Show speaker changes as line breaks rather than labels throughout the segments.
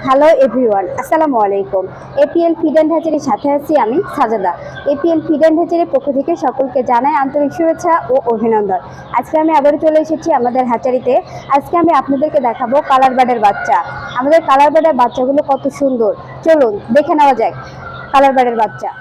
Hello everyone, আসসালামু আলাইকুম। APL feed and হ্যাচারির সাথে আছি আমি সাজেদা। এপিএল ফিড অ্যান্ড হ্যাচারির পক্ষ থেকে সকলকে জানাই আন্তরিক শুভেচ্ছা ও অভিনন্দন। আজকে আমি আবারও চলে এসেছি আমাদের হ্যাচারিতে। আজকে আমি আপনাদেরকে দেখাবো কালার বার্ডের বাচ্চা। আমাদের কালার বার্ডের বাচ্চাগুলো কত সুন্দর, চলুন দেখে নেওয়া যাক কালার বার্ডের বাচ্চা।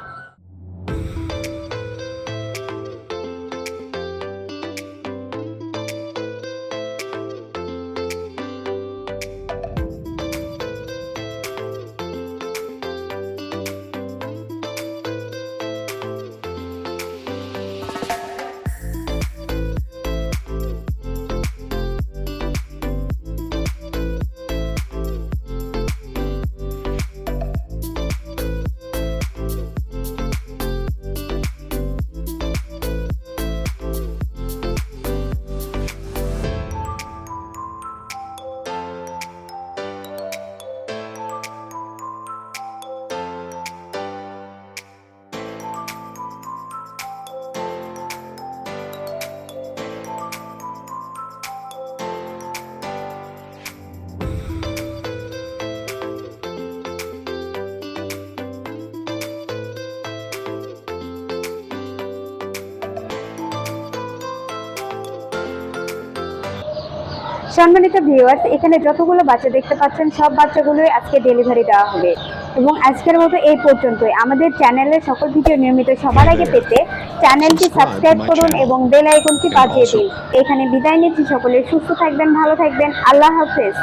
সম্মানিত ভিউয়ার্স, এখানে যতগুলো বাচ্চা দেখতে পাচ্ছেন সব বাচ্চাগুলোই আজকে ডেলিভারি দেওয়া হবে। এবং আজকের মতো এই পর্যন্তই। আমাদের চ্যানেলের সকল ভিডিও নিয়মিত সবার আগে পেতে চ্যানেলটি সাবস্ক্রাইব করুন এবং বেল আইকনটি বাজিয়ে দিন। এখানে বিদায় নিচ্ছি, সকলে সুস্থ থাকবেন, ভালো থাকবেন, আল্লাহ হাফেজ।